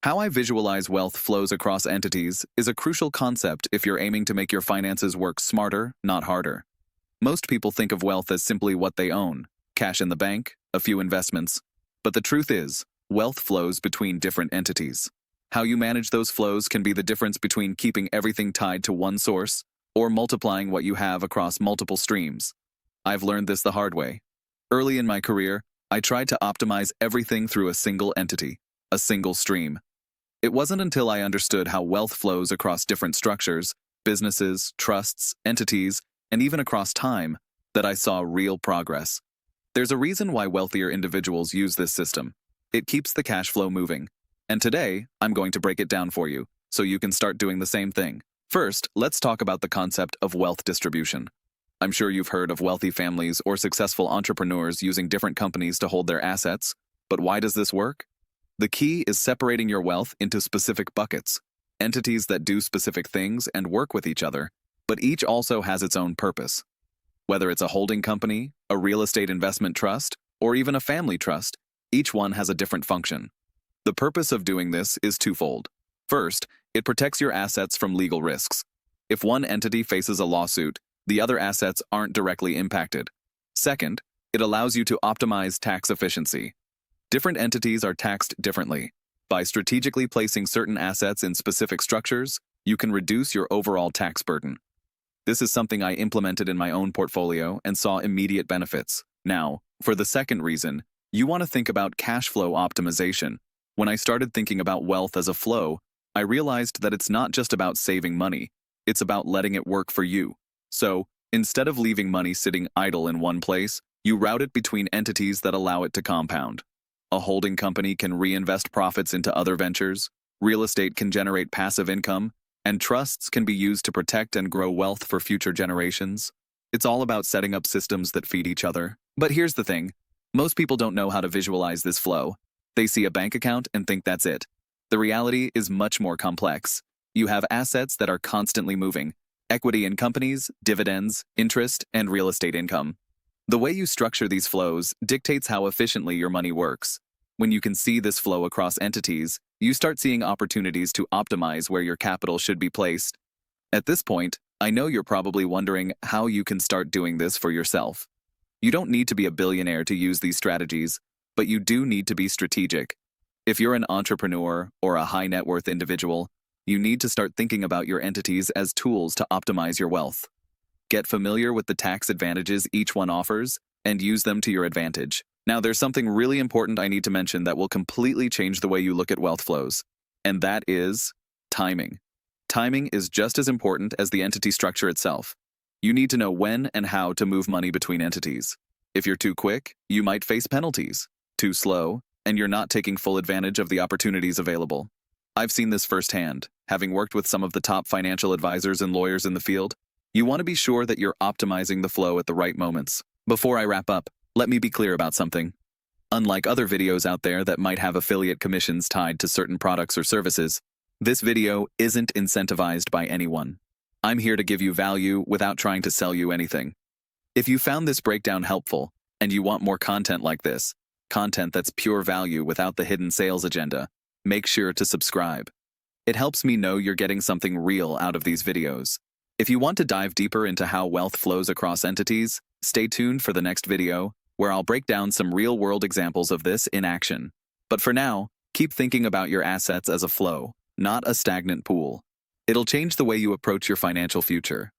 How I visualize wealth flows across entities is a crucial concept if you're aiming to make your finances work smarter, not harder. Most people think of wealth as simply what they own, cash in the bank, a few investments. But the truth is, wealth flows between different entities. How you manage those flows can be the difference between keeping everything tied to one source or multiplying what you have across multiple streams. I've learned this the hard way. Early in my career, I tried to optimize everything through a single entity, a single stream. It wasn't until I understood how wealth flows across different structures, businesses, trusts, entities, and even across time, that I saw real progress. There's a reason why wealthier individuals use this system. It keeps the cash flow moving. And today, I'm going to break it down for you, so you can start doing the same thing. First, let's talk about the concept of wealth distribution. I'm sure you've heard of wealthy families or successful entrepreneurs using different companies to hold their assets, but why does this work? The key is separating your wealth into specific buckets, entities that do specific things and work with each other, but each also has its own purpose. Whether it's a holding company, a real estate investment trust, or even a family trust, each one has a different function. The purpose of doing this is twofold. First, it protects your assets from legal risks. If one entity faces a lawsuit, the other assets aren't directly impacted. Second, it allows you to optimize tax efficiency. Different entities are taxed differently. By strategically placing certain assets in specific structures, you can reduce your overall tax burden. This is something I implemented in my own portfolio and saw immediate benefits. Now, for the second reason, you want to think about cash flow optimization. When I started thinking about wealth as a flow, I realized that it's not just about saving money, it's about letting it work for you. So, instead of leaving money sitting idle in one place, you route it between entities that allow it to compound. A holding company can reinvest profits into other ventures, real estate can generate passive income, and trusts can be used to protect and grow wealth for future generations. It's all about setting up systems that feed each other. But here's the thing. Most people don't know how to visualize this flow. They see a bank account and think that's it. The reality is much more complex. You have assets that are constantly moving, equity in companies, dividends, interest, and real estate income. The way you structure these flows dictates how efficiently your money works. When you can see this flow across entities, you start seeing opportunities to optimize where your capital should be placed. At this point, I know you're probably wondering how you can start doing this for yourself. You don't need to be a billionaire to use these strategies, but you do need to be strategic. If you're an entrepreneur or a high net worth individual, you need to start thinking about your entities as tools to optimize your wealth. Get familiar with the tax advantages each one offers and use them to your advantage. Now, there's something really important I need to mention that will completely change the way you look at wealth flows, and that is timing. Timing is just as important as the entity structure itself. You need to know when and how to move money between entities. If you're too quick, you might face penalties. Too slow, and you're not taking full advantage of the opportunities available. I've seen this firsthand, having worked with some of the top financial advisors and lawyers in the field. You want to be sure that you're optimizing the flow at the right moments. Before I wrap up, let me be clear about something. Unlike other videos out there that might have affiliate commissions tied to certain products or services, this video isn't incentivized by anyone. I'm here to give you value without trying to sell you anything. If you found this breakdown helpful, and you want more content like this, content that's pure value without the hidden sales agenda, make sure to subscribe. It helps me know you're getting something real out of these videos. If you want to dive deeper into how wealth flows across entities, stay tuned for the next video, where I'll break down some real-world examples of this in action. But for now, keep thinking about your assets as a flow, not a stagnant pool. It'll change the way you approach your financial future.